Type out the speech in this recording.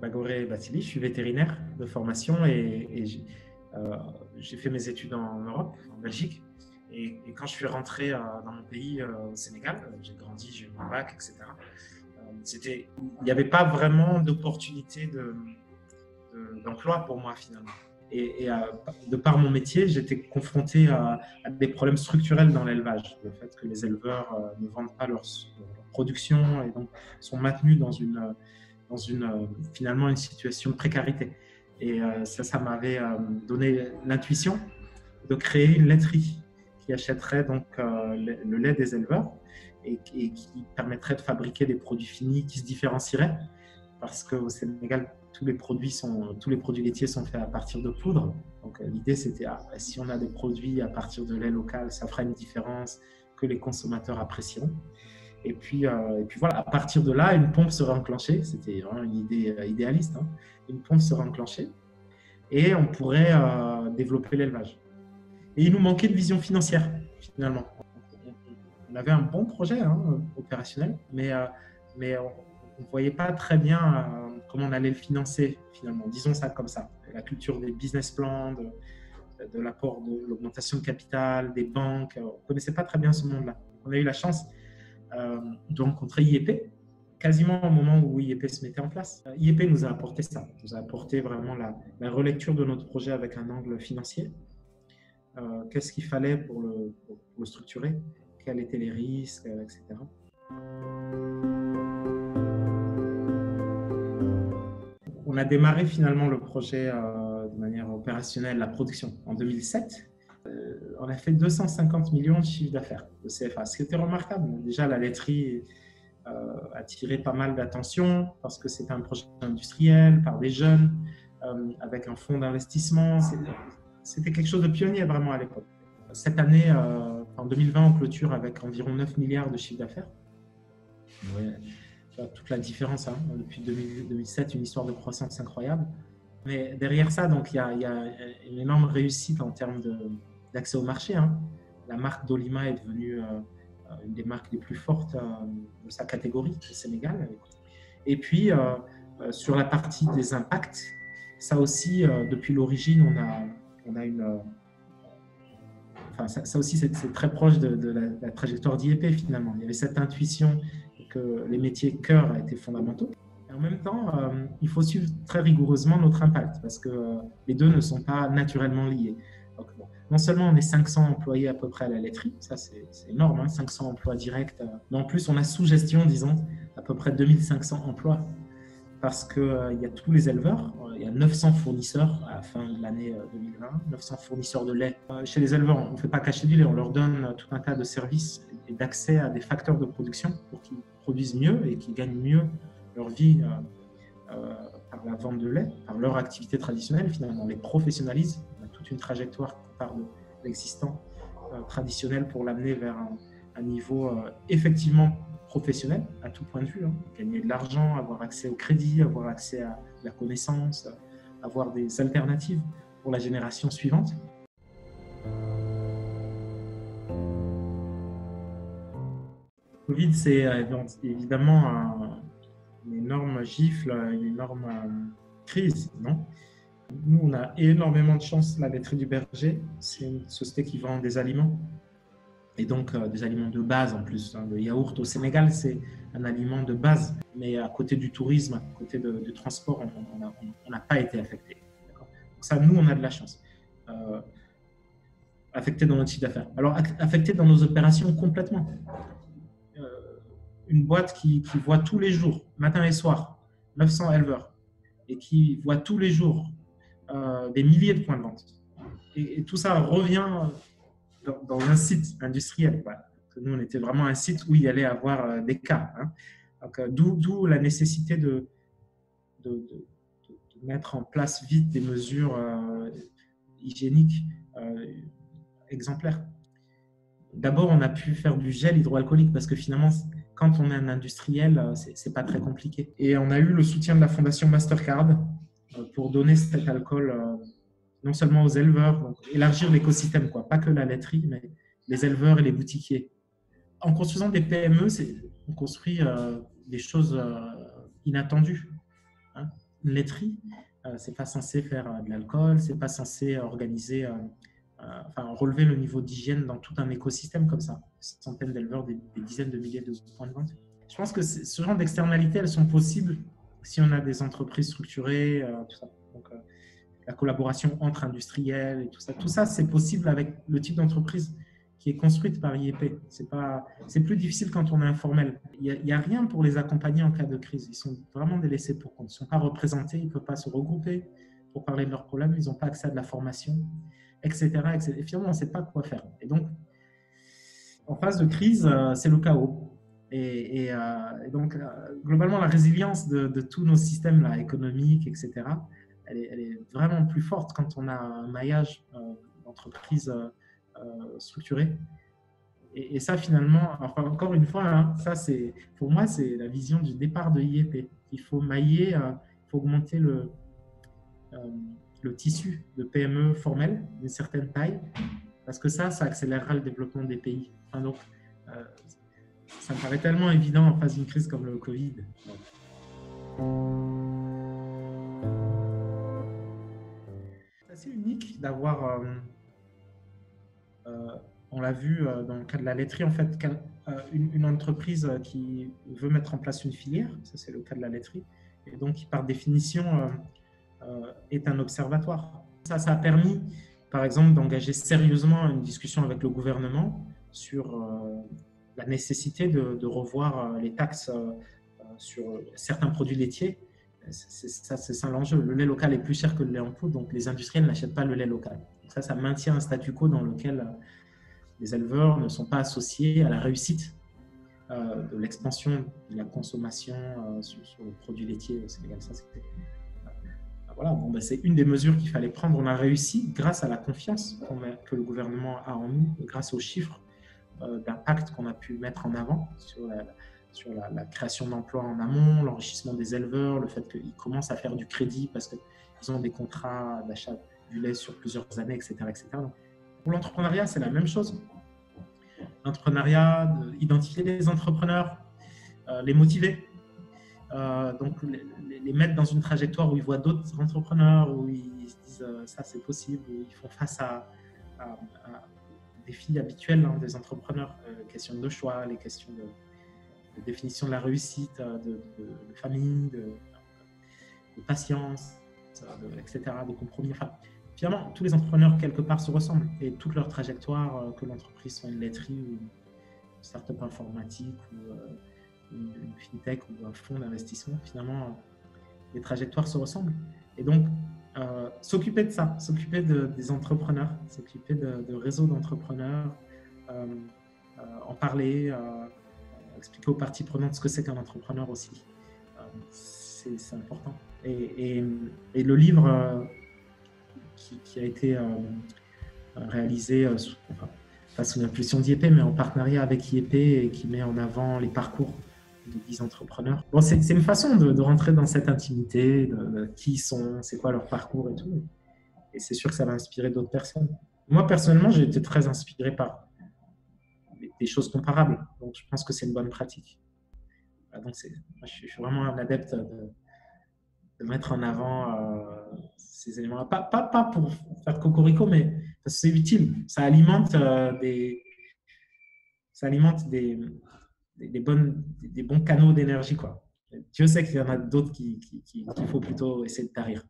Bagoré Batili, je suis vétérinaire de formation et j'ai fait mes études en Europe, en Belgique. Et quand je suis rentré dans mon pays, au Sénégal, j'ai grandi, j'ai eu mon bac, etc. Il n'y avait pas vraiment d'opportunité d'emploi pour moi finalement. De par mon métier, j'étais confronté à des problèmes structurels dans l'élevage. Le fait que les éleveurs ne vendent pas leur production et donc sont maintenus dans finalement une situation de précarité. Et ça m'avait donné l'intuition de créer une laiterie qui achèterait donc le lait des éleveurs et qui permettrait de fabriquer des produits finis qui se différencieraient, parce qu'au Sénégal, tous les produits laitiers sont faits à partir de poudre. Donc l'idée, c'était si on a des produits à partir de lait local, ça fera une différence que les consommateurs apprécieront. Et puis voilà, à partir de là, une pompe serait enclenchée. C'était vraiment une idée idéaliste. Hein. Une pompe serait enclenchée et on pourrait développer l'élevage. Et il nous manquait de vision financière, finalement. On avait un bon projet opérationnel, mais on ne voyait pas très bien comment on allait le financer, finalement. Disons ça comme ça. La culture des business plans, de l'apport de l'augmentation de capital, des banques. On ne connaissait pas très bien ce monde-là. On a eu la chance de rencontrer IEP, quasiment au moment où IEP se mettait en place. IEP nous a apporté ça, nous a apporté vraiment la relecture de notre projet avec un angle financier. Qu'est-ce qu'il fallait pour le structurer, quels étaient les risques, etc. On a démarré finalement le projet de manière opérationnelle, la production, en 2007. On a fait 250 millions de chiffre d'affaires de CFA, ce qui était remarquable. Déjà, la laiterie a tiré pas mal d'attention parce que c'était un projet industriel par des jeunes, avec un fonds d'investissement. C'était quelque chose de pionnier vraiment à l'époque. Cette année, en 2020, on clôture avec environ 9 milliards de chiffre d'affaires. Ouais, toute la différence, hein. Depuis 2007, une histoire de croissance incroyable. Mais derrière ça, donc, il y a une énorme réussite en termes d'accès au marché. Hein. La marque Dolima est devenue une des marques les plus fortes de sa catégorie au Sénégal. Et puis, sur la partie des impacts, ça aussi, depuis l'origine, on a une... Enfin, ça aussi, c'est très proche de la trajectoire d'IEP, finalement. Il y avait cette intuition que les métiers cœur étaient fondamentaux. Et en même temps, il faut suivre très rigoureusement notre impact, parce que les deux ne sont pas naturellement liés. Donc, bon, non seulement on est 500 employés à peu près à la laiterie, ça c'est énorme, hein, 500 emplois directs, mais en plus on a sous gestion, disons, à peu près 2500 emplois, parce qu'il y a tous les éleveurs, il y a 900 fournisseurs à la fin de l'année 2020, 900 fournisseurs de lait. Chez les éleveurs, on ne fait pas cacher du lait, on leur donne tout un tas de services et d'accès à des facteurs de production pour qu'ils produisent mieux et qu'ils gagnent mieux leur vie par la vente de lait, par leur activité traditionnelle. Finalement, on les professionnalise. On a toute une trajectoire qui part de l'existant traditionnel pour l'amener vers un niveau effectivement professionnel à tout point de vue, hein. Gagner de l'argent, avoir accès au crédit, avoir accès à la connaissance, avoir des alternatives pour la génération suivante. Le Covid, c'est évidemment une énorme gifle, une énorme crise, non? Nous, on a énormément de chance. La laiterie du Berger, c'est une société qui vend des aliments. Et donc des aliments de base en plus. Hein. Le yaourt au Sénégal, c'est un aliment de base. Mais à côté du tourisme, à côté du transport, on n'a pas été affecté. Donc ça, nous, on a de la chance. Affecté dans notre chiffre d'affaires. Alors, affecté dans nos opérations complètement. Une boîte qui voit tous les jours, matin et soir, 900 éleveurs, et qui voit tous les jours des milliers de points de vente. Et tout ça revient dans un site industriel. Voilà. Nous, on était vraiment un site où il y allait avoir des cas. Hein. Donc, d'où la nécessité de mettre en place vite des mesures hygiéniques exemplaires. D'abord, on a pu faire du gel hydroalcoolique parce que finalement, quand on est un industriel, c'est pas très compliqué. Et on a eu le soutien de la fondation Mastercard pour donner cet alcool non seulement aux éleveurs, donc élargir l'écosystème, quoi, pas que la laiterie, mais les éleveurs et les boutiquiers. En construisant des PME, on construit des choses inattendues. Hein. une laiterie, c'est pas censé faire de l'alcool, c'est pas censé organiser, enfin, relever le niveau d'hygiène dans tout un écosystème comme ça. Des centaines d'éleveurs, des dizaines de milliers de points de vente. Je pense que ce genre d'externalités, elles sont possibles si on a des entreprises structurées, tout ça. Donc, la collaboration entre industriels et tout ça, c'est possible avec le type d'entreprise qui est construite par IEP. C'est plus difficile quand on est informel. Il n'y a rien pour les accompagner en cas de crise. Ils sont vraiment délaissés pour compte. Ils ne sont pas représentés, ils ne peuvent pas se regrouper pour parler de leurs problèmes, ils n'ont pas accès à de la formation, etc. etc. Et finalement, on ne sait pas quoi faire. Et donc, en phase de crise, c'est le chaos. Et donc, globalement, la résilience de tous nos systèmes là, économiques, etc., elle est vraiment plus forte quand on a un maillage d'entreprises structuré. Et ça, finalement, enfin, encore une fois, hein, ça, pour moi, c'est la vision du départ de IEP. Il faut mailler, il faut augmenter le tissu de PME formel d'une certaine taille, parce que ça accélérera le développement des pays. Enfin, donc, ça me paraît tellement évident en face d'une crise comme le Covid. C'est assez unique d'avoir, on l'a vu dans le cas de la laiterie, en fait, une entreprise qui veut mettre en place une filière, ça c'est le cas de la laiterie, et donc qui par définition est un observatoire. Ça a permis, par exemple, d'engager sérieusement une discussion avec le gouvernement sur la nécessité de revoir les taxes sur certains produits laitiers. C'est ça l'enjeu. Le lait local est plus cher que le lait en poudre, donc les industriels n'achètent pas le lait local. Donc ça maintient un statu quo dans lequel les éleveurs ne sont pas associés à la réussite de l'expansion de la consommation sur le produit laitier au Sénégal. Ça, voilà, bon, ben, c'est une des mesures qu'il fallait prendre. On a réussi grâce à la confiance que le gouvernement a en nous, grâce aux chiffres d'impact qu'on a pu mettre en avant sur la création d'emplois en amont, l'enrichissement des éleveurs, le fait qu'ils commencent à faire du crédit parce qu'ils ont des contrats d'achat du lait sur plusieurs années, etc. etc. Donc, pour l'entrepreneuriat, c'est la même chose. L'entrepreneuriat, identifier les entrepreneurs, les motiver, donc les mettre dans une trajectoire où ils voient d'autres entrepreneurs, où ils se disent ça c'est possible, où ils font face à défis habituels des entrepreneurs, les questions de choix, les questions de définition de la réussite, de famille, de patience, etc., de compromis. Enfin, finalement, tous les entrepreneurs, quelque part, se ressemblent et toute leur trajectoire, que l'entreprise soit une laiterie ou une start-up informatique ou une fintech ou un fonds d'investissement, finalement, les trajectoires se ressemblent. Et donc, s'occuper de ça, s'occuper des entrepreneurs, s'occuper de réseaux d'entrepreneurs, en parler, expliquer aux parties prenantes ce que c'est qu'un entrepreneur aussi. C'est important. Et le livre qui a été réalisé pas sous l'impulsion d'IEP, mais en partenariat avec IEP et qui met en avant les parcours de 10 entrepreneurs. Bon, c'est une façon de rentrer dans cette intimité, de qui ils sont, c'est quoi leur parcours et tout. Et c'est sûr que ça va inspirer d'autres personnes. Moi, personnellement, j'ai été très inspiré par des choses comparables. Donc, je pense que c'est une bonne pratique. Donc, moi, je suis vraiment un adepte de mettre en avant ces éléments-là. Pas pour faire cocorico, mais parce que c'est utile. Ça alimente des bons canaux d'énergie, quoi. Dieu sait qu'il y en a d'autres qu'il faut plutôt essayer de tarir.